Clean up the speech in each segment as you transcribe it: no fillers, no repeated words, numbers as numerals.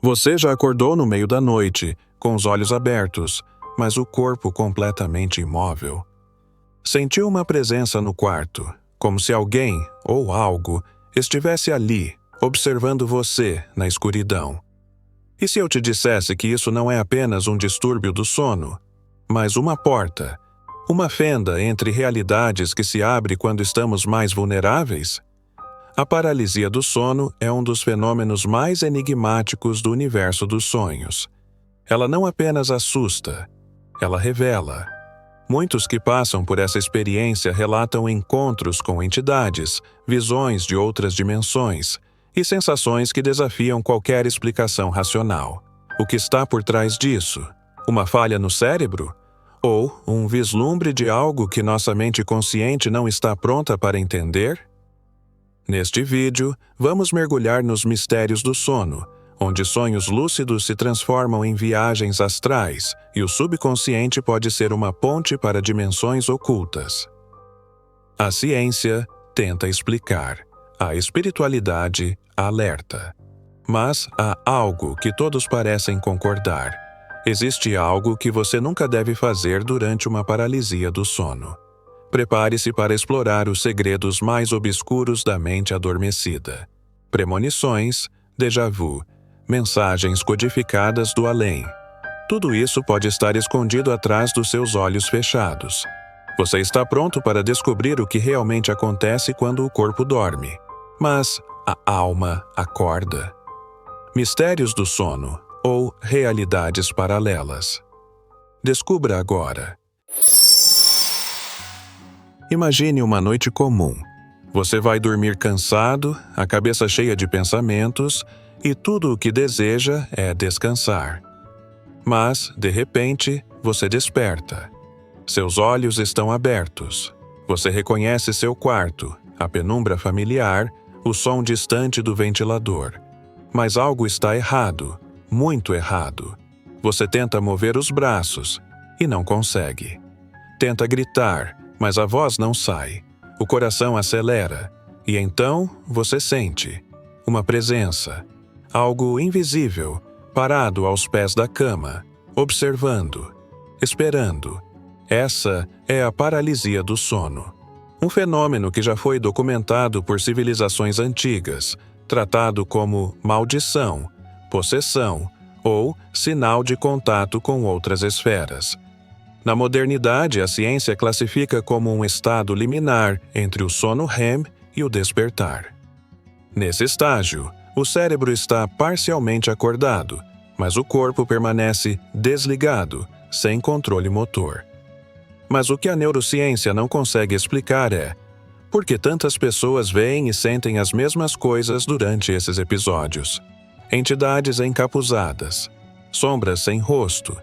Você já acordou no meio da noite, com os olhos abertos, mas o corpo completamente imóvel. Sentiu uma presença no quarto, como se alguém ou algo estivesse ali, observando você na escuridão. E se eu te dissesse que isso não é apenas um distúrbio do sono, mas uma porta, uma fenda entre realidades que se abre quando estamos mais vulneráveis? A paralisia do sono é um dos fenômenos mais enigmáticos do universo dos sonhos. Ela não apenas assusta, ela revela. Muitos que passam por essa experiência relatam encontros com entidades, visões de outras dimensões e sensações que desafiam qualquer explicação racional. O que está por trás disso? Uma falha no cérebro? Ou um vislumbre de algo que nossa mente consciente não está pronta para entender? Neste vídeo, vamos mergulhar nos mistérios do sono, onde sonhos lúcidos se transformam em viagens astrais e o subconsciente pode ser uma ponte para dimensões ocultas. A ciência tenta explicar, a espiritualidade alerta. Mas há algo que todos parecem concordar. Existe algo que você nunca deve fazer durante uma paralisia do sono. Prepare-se para explorar os segredos mais obscuros da mente adormecida. Premonições, déjà vu, mensagens codificadas do além. Tudo isso pode estar escondido atrás dos seus olhos fechados. Você está pronto para descobrir o que realmente acontece quando o corpo dorme. Mas a alma acorda. Mistérios do sono ou realidades paralelas. Descubra agora. Imagine uma noite comum. Você vai dormir cansado, a cabeça cheia de pensamentos, e tudo o que deseja é descansar. Mas, de repente, você desperta. Seus olhos estão abertos. Você reconhece seu quarto, a penumbra familiar, o som distante do ventilador. Mas algo está errado, muito errado. Você tenta mover os braços e não consegue. Tenta gritar, mas a voz não sai. O coração acelera, e então você sente uma presença, algo invisível, parado aos pés da cama, observando, esperando. Essa é a paralisia do sono. Um fenômeno que já foi documentado por civilizações antigas, tratado como maldição, possessão ou sinal de contato com outras esferas. Na modernidade, a ciência classifica como um estado liminar entre o sono REM e o despertar. Nesse estágio, o cérebro está parcialmente acordado, mas o corpo permanece desligado, sem controle motor. Mas o que a neurociência não consegue explicar é por que tantas pessoas veem e sentem as mesmas coisas durante esses episódios. Entidades encapuzadas, sombras sem rosto,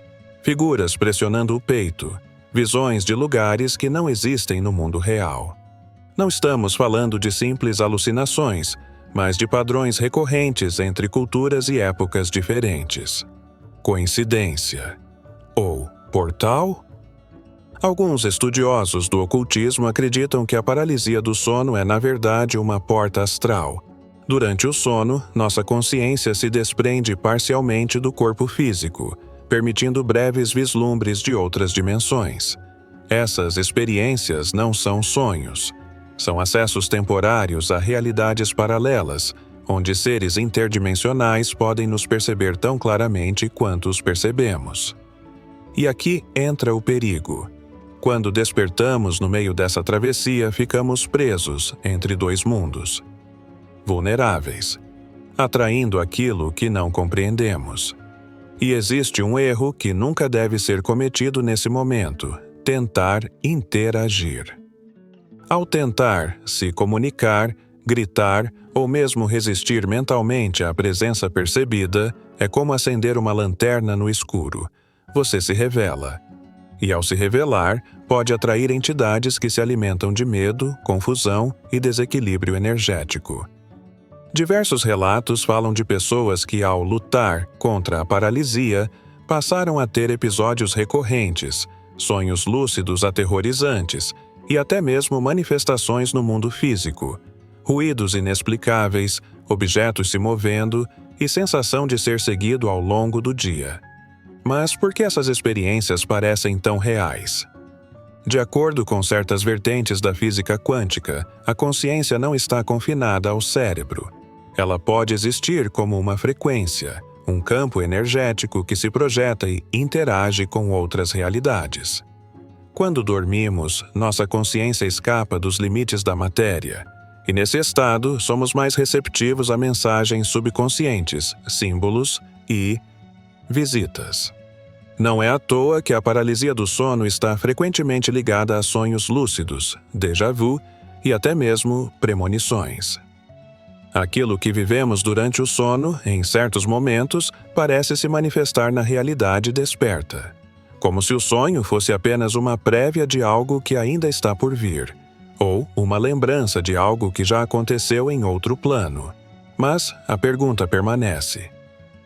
figuras pressionando o peito, visões de lugares que não existem no mundo real. Não estamos falando de simples alucinações, mas de padrões recorrentes entre culturas e épocas diferentes. Coincidência? Ou portal? Alguns estudiosos do ocultismo acreditam que a paralisia do sono é, na verdade, uma porta astral. Durante o sono, nossa consciência se desprende parcialmente do corpo físico, permitindo breves vislumbres de outras dimensões. Essas experiências não são sonhos. São acessos temporários a realidades paralelas, onde seres interdimensionais podem nos perceber tão claramente quanto os percebemos. E aqui entra o perigo. Quando despertamos no meio dessa travessia, ficamos presos entre dois mundos. Vulneráveis, atraindo aquilo que não compreendemos. E existe um erro que nunca deve ser cometido nesse momento: tentar interagir. Ao tentar se comunicar, gritar ou mesmo resistir mentalmente à presença percebida, é como acender uma lanterna no escuro. Você se revela. E ao se revelar, pode atrair entidades que se alimentam de medo, confusão e desequilíbrio energético. Diversos relatos falam de pessoas que, ao lutar contra a paralisia, passaram a ter episódios recorrentes, sonhos lúcidos aterrorizantes e até mesmo manifestações no mundo físico, ruídos inexplicáveis, objetos se movendo e sensação de ser seguido ao longo do dia. Mas por que essas experiências parecem tão reais? De acordo com certas vertentes da física quântica, a consciência não está confinada ao cérebro. Ela pode existir como uma frequência, um campo energético que se projeta e interage com outras realidades. Quando dormimos, nossa consciência escapa dos limites da matéria, e nesse estado somos mais receptivos a mensagens subconscientes, símbolos e visitas. Não é à toa que a paralisia do sono está frequentemente ligada a sonhos lúcidos, déjà vu e até mesmo premonições. Aquilo que vivemos durante o sono, em certos momentos, parece se manifestar na realidade desperta, como se o sonho fosse apenas uma prévia de algo que ainda está por vir, ou uma lembrança de algo que já aconteceu em outro plano. Mas a pergunta permanece: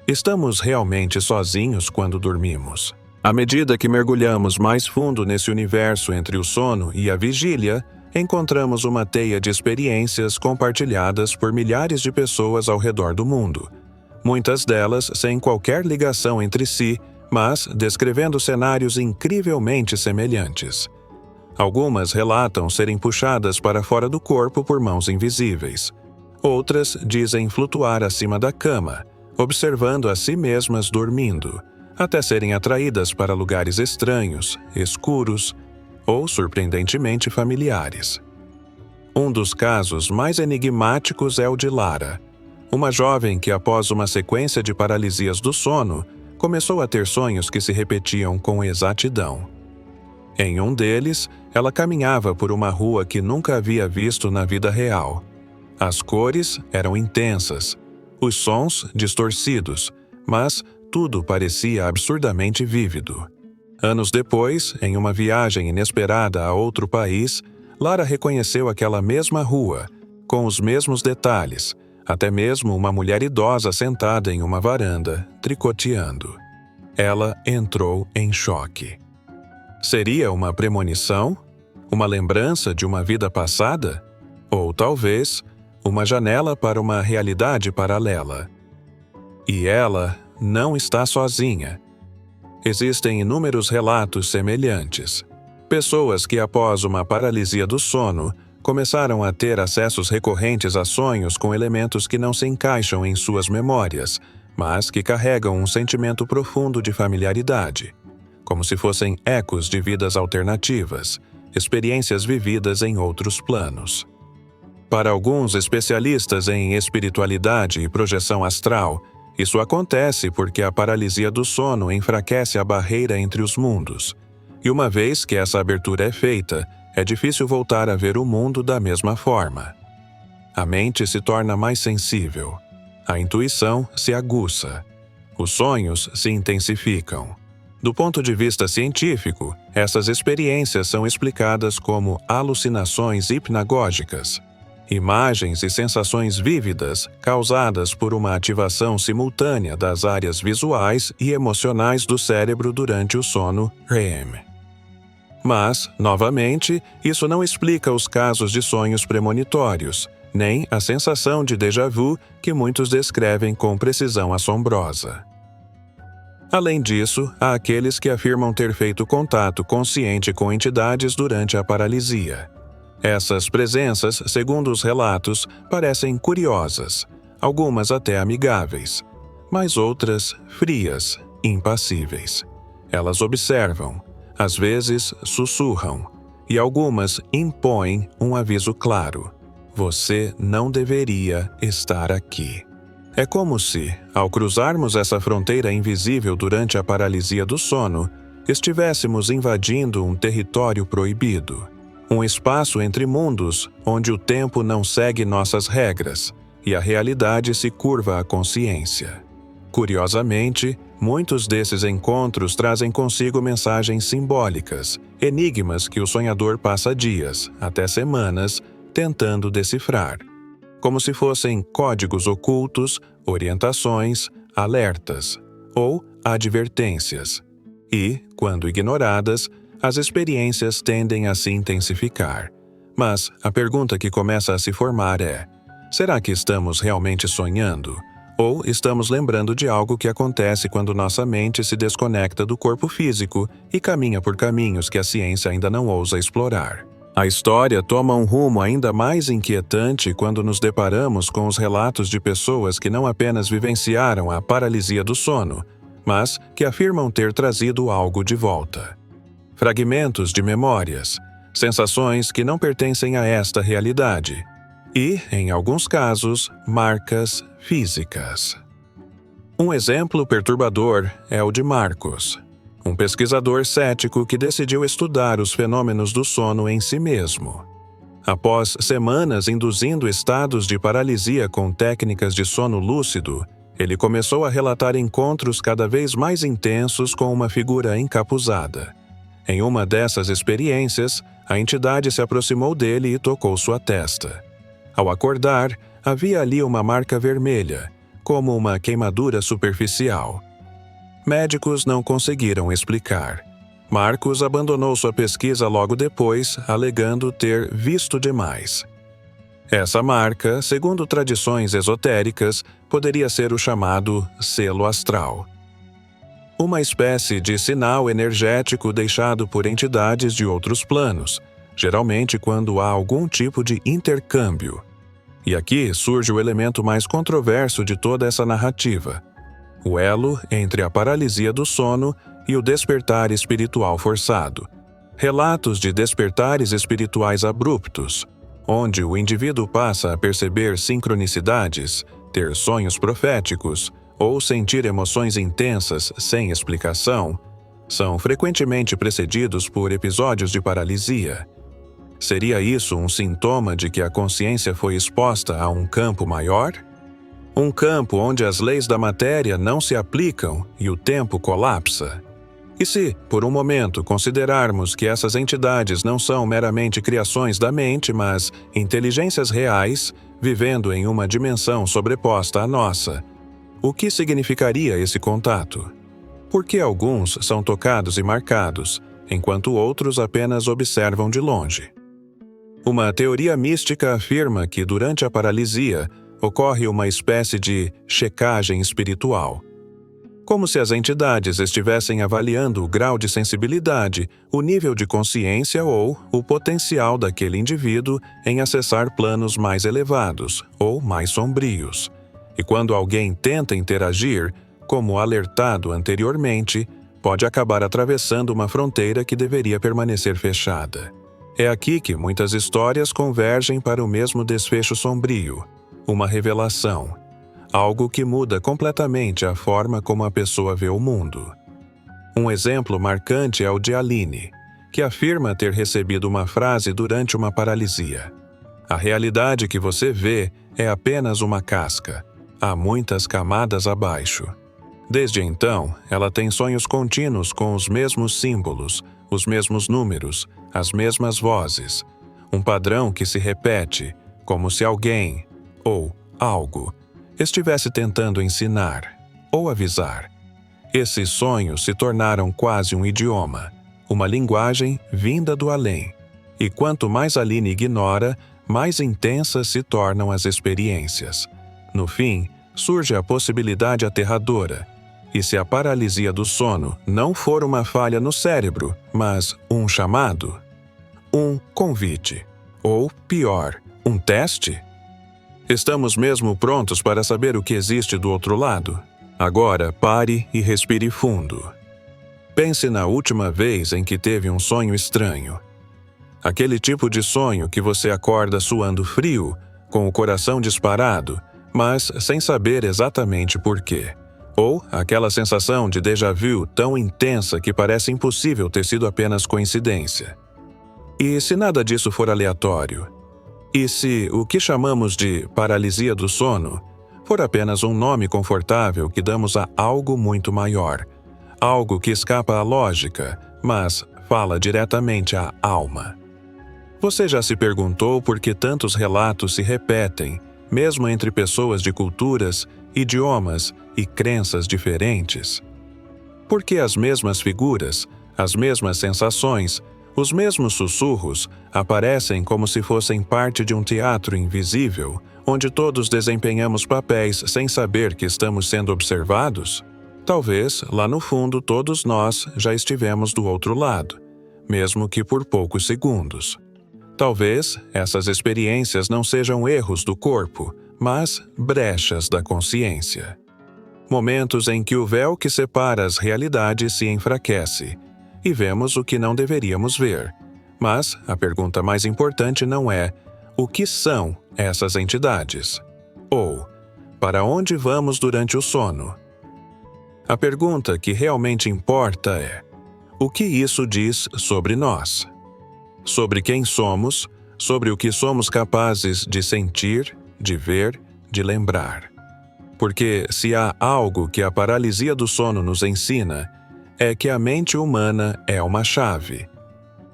estamos realmente sozinhos quando dormimos? À medida que mergulhamos mais fundo nesse universo entre o sono e a vigília, encontramos uma teia de experiências compartilhadas por milhares de pessoas ao redor do mundo, muitas delas sem qualquer ligação entre si, mas descrevendo cenários incrivelmente semelhantes. Algumas relatam serem puxadas para fora do corpo por mãos invisíveis. Outras dizem flutuar acima da cama, observando a si mesmas dormindo, até serem atraídas para lugares estranhos, escuros ou surpreendentemente familiares. Um dos casos mais enigmáticos é o de Lara, uma jovem que, após uma sequência de paralisias do sono, começou a ter sonhos que se repetiam com exatidão. Em um deles, ela caminhava por uma rua que nunca havia visto na vida real. As cores eram intensas, os sons distorcidos, mas tudo parecia absurdamente vívido. Anos depois, em uma viagem inesperada a outro país, Lara reconheceu aquela mesma rua, com os mesmos detalhes, até mesmo uma mulher idosa sentada em uma varanda, tricoteando. Ela entrou em choque. Seria uma premonição? Uma lembrança de uma vida passada? Ou talvez uma janela para uma realidade paralela? E ela não está sozinha. Existem inúmeros relatos semelhantes. Pessoas que, após uma paralisia do sono, começaram a ter acessos recorrentes a sonhos com elementos que não se encaixam em suas memórias, mas que carregam um sentimento profundo de familiaridade, como se fossem ecos de vidas alternativas, experiências vividas em outros planos. Para alguns especialistas em espiritualidade e projeção astral, isso acontece porque a paralisia do sono enfraquece a barreira entre os mundos, e uma vez que essa abertura é feita, é difícil voltar a ver o mundo da mesma forma. A mente se torna mais sensível, a intuição se aguça, os sonhos se intensificam. Do ponto de vista científico, essas experiências são explicadas como alucinações hipnagógicas, imagens e sensações vívidas causadas por uma ativação simultânea das áreas visuais e emocionais do cérebro durante o sono REM. Mas, novamente, isso não explica os casos de sonhos premonitórios, nem a sensação de déjà vu que muitos descrevem com precisão assombrosa. Além disso, há aqueles que afirmam ter feito contato consciente com entidades durante a paralisia. Essas presenças, segundo os relatos, parecem curiosas, algumas até amigáveis, mas outras frias, impassíveis. Elas observam, às vezes sussurram, e algumas impõem um aviso claro: você não deveria estar aqui. É como se, ao cruzarmos essa fronteira invisível durante a paralisia do sono, estivéssemos invadindo um território proibido. Um espaço entre mundos onde o tempo não segue nossas regras e a realidade se curva à consciência. Curiosamente, muitos desses encontros trazem consigo mensagens simbólicas, enigmas que o sonhador passa dias, até semanas, tentando decifrar, como se fossem códigos ocultos, orientações, alertas ou advertências. E, quando ignoradas, as experiências tendem a se intensificar. Mas a pergunta que começa a se formar é: será que estamos realmente sonhando? Ou estamos lembrando de algo que acontece quando nossa mente se desconecta do corpo físico e caminha por caminhos que a ciência ainda não ousa explorar. A história toma um rumo ainda mais inquietante quando nos deparamos com os relatos de pessoas que não apenas vivenciaram a paralisia do sono, mas que afirmam ter trazido algo de volta. Fragmentos de memórias, sensações que não pertencem a esta realidade e, em alguns casos, marcas físicas. Um exemplo perturbador é o de Marcos, um pesquisador cético que decidiu estudar os fenômenos do sono em si mesmo. Após semanas induzindo estados de paralisia com técnicas de sono lúcido, ele começou a relatar encontros cada vez mais intensos com uma figura encapuzada. Em uma dessas experiências, a entidade se aproximou dele e tocou sua testa. Ao acordar, havia ali uma marca vermelha, como uma queimadura superficial. Médicos não conseguiram explicar. Marcos abandonou sua pesquisa logo depois, alegando ter visto demais. Essa marca, segundo tradições esotéricas, poderia ser o chamado selo astral. Uma espécie de sinal energético deixado por entidades de outros planos, geralmente quando há algum tipo de intercâmbio. E aqui surge o elemento mais controverso de toda essa narrativa: o elo entre a paralisia do sono e o despertar espiritual forçado. Relatos de despertares espirituais abruptos, onde o indivíduo passa a perceber sincronicidades, ter sonhos proféticos ou sentir emoções intensas sem explicação, são frequentemente precedidos por episódios de paralisia. Seria isso um sintoma de que a consciência foi exposta a um campo maior? Um campo onde as leis da matéria não se aplicam e o tempo colapsa? E se, por um momento, considerarmos que essas entidades não são meramente criações da mente, mas inteligências reais, vivendo em uma dimensão sobreposta à nossa, o que significaria esse contato? Por que alguns são tocados e marcados, enquanto outros apenas observam de longe? Uma teoria mística afirma que, durante a paralisia, ocorre uma espécie de checagem espiritual. Como se as entidades estivessem avaliando o grau de sensibilidade, o nível de consciência ou o potencial daquele indivíduo em acessar planos mais elevados ou mais sombrios. E quando alguém tenta interagir, como alertado anteriormente, pode acabar atravessando uma fronteira que deveria permanecer fechada. É aqui que muitas histórias convergem para o mesmo desfecho sombrio, uma revelação, algo que muda completamente a forma como a pessoa vê o mundo. Um exemplo marcante é o de Aline, que afirma ter recebido uma frase durante uma paralisia: "A realidade que você vê é apenas uma casca, há muitas camadas abaixo." Desde então, ela tem sonhos contínuos com os mesmos símbolos, os mesmos números, as mesmas vozes, um padrão que se repete, como se alguém, ou algo, estivesse tentando ensinar ou avisar. Esses sonhos se tornaram quase um idioma, uma linguagem vinda do além. E quanto mais Aline ignora, mais intensas se tornam as experiências. No fim, surge a possibilidade aterradora. E se a paralisia do sono não for uma falha no cérebro, mas um chamado? Um convite? Ou, pior, um teste? Estamos mesmo prontos para saber o que existe do outro lado? Agora pare e respire fundo. Pense na última vez em que teve um sonho estranho. Aquele tipo de sonho que você acorda suando frio, com o coração disparado, mas sem saber exatamente por quê. Ou aquela sensação de déjà vu tão intensa que parece impossível ter sido apenas coincidência. E se nada disso for aleatório? E se o que chamamos de paralisia do sono for apenas um nome confortável que damos a algo muito maior, algo que escapa à lógica, mas fala diretamente à alma? Você já se perguntou por que tantos relatos se repetem, mesmo entre pessoas de culturas, idiomas e crenças diferentes? Por que as mesmas figuras, as mesmas sensações, os mesmos sussurros aparecem como se fossem parte de um teatro invisível, onde todos desempenhamos papéis sem saber que estamos sendo observados? Talvez, lá no fundo, todos nós já estivemos do outro lado, mesmo que por poucos segundos. Talvez essas experiências não sejam erros do corpo, mas brechas da consciência. Momentos em que o véu que separa as realidades se enfraquece, e vemos o que não deveríamos ver. Mas a pergunta mais importante não é: o que são essas entidades? Ou, para onde vamos durante o sono? A pergunta que realmente importa é: o que isso diz sobre nós? Sobre quem somos, sobre o que somos capazes de sentir, de ver, de lembrar. Porque se há algo que a paralisia do sono nos ensina, é que a mente humana é uma chave.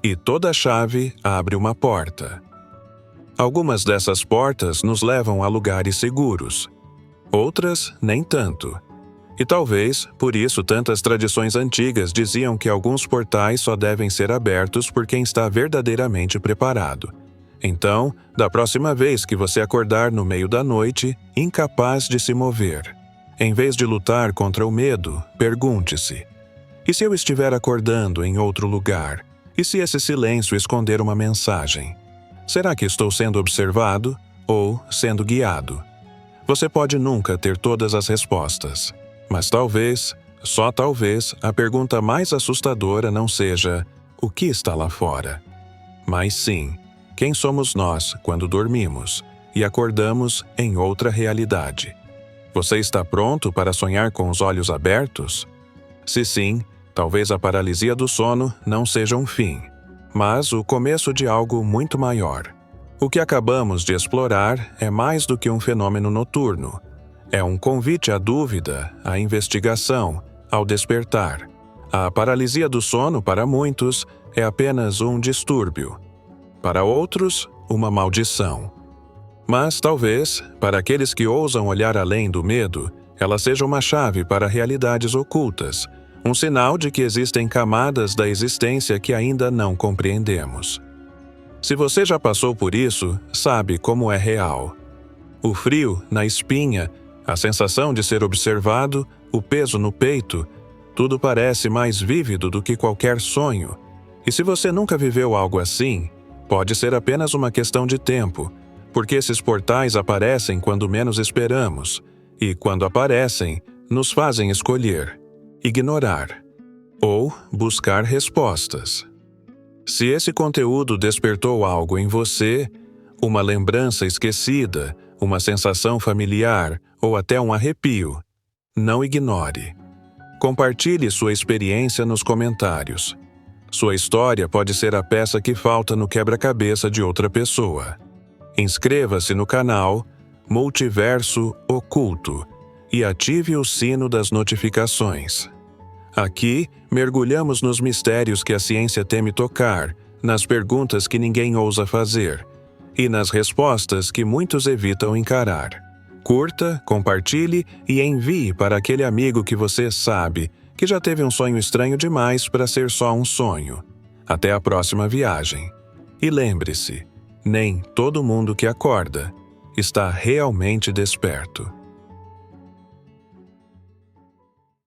E toda chave abre uma porta. Algumas dessas portas nos levam a lugares seguros. Outras, nem tanto. E talvez, por isso tantas tradições antigas diziam que alguns portais só devem ser abertos por quem está verdadeiramente preparado. Então, da próxima vez que você acordar no meio da noite, incapaz de se mover, em vez de lutar contra o medo, pergunte-se: e se eu estiver acordando em outro lugar? E se esse silêncio esconder uma mensagem? Será que estou sendo observado ou sendo guiado? Você pode nunca ter todas as respostas, mas talvez, só talvez, a pergunta mais assustadora não seja: o que está lá fora? Mas sim: quem somos nós quando dormimos e acordamos em outra realidade? Você está pronto para sonhar com os olhos abertos? Se sim, talvez a paralisia do sono não seja um fim, mas o começo de algo muito maior. O que acabamos de explorar é mais do que um fenômeno noturno. É um convite à dúvida, à investigação, ao despertar. A paralisia do sono, para muitos, é apenas um distúrbio. Para outros, uma maldição. Mas talvez, para aqueles que ousam olhar além do medo, ela seja uma chave para realidades ocultas, um sinal de que existem camadas da existência que ainda não compreendemos. Se você já passou por isso, sabe como é real. O frio na espinha, a sensação de ser observado, o peso no peito, tudo parece mais vívido do que qualquer sonho. E se você nunca viveu algo assim, pode ser apenas uma questão de tempo, porque esses portais aparecem quando menos esperamos, e quando aparecem, nos fazem escolher, ignorar, ou buscar respostas. Se esse conteúdo despertou algo em você, uma lembrança esquecida, uma sensação familiar ou até um arrepio, não ignore. Compartilhe sua experiência nos comentários. Sua história pode ser a peça que falta no quebra-cabeça de outra pessoa. Inscreva-se no canal Multiverso Oculto e ative o sino das notificações. Aqui, mergulhamos nos mistérios que a ciência teme tocar, nas perguntas que ninguém ousa fazer e nas respostas que muitos evitam encarar. Curta, compartilhe e envie para aquele amigo que você sabe que já teve um sonho estranho demais para ser só um sonho. Até a próxima viagem. E lembre-se, nem todo mundo que acorda está realmente desperto.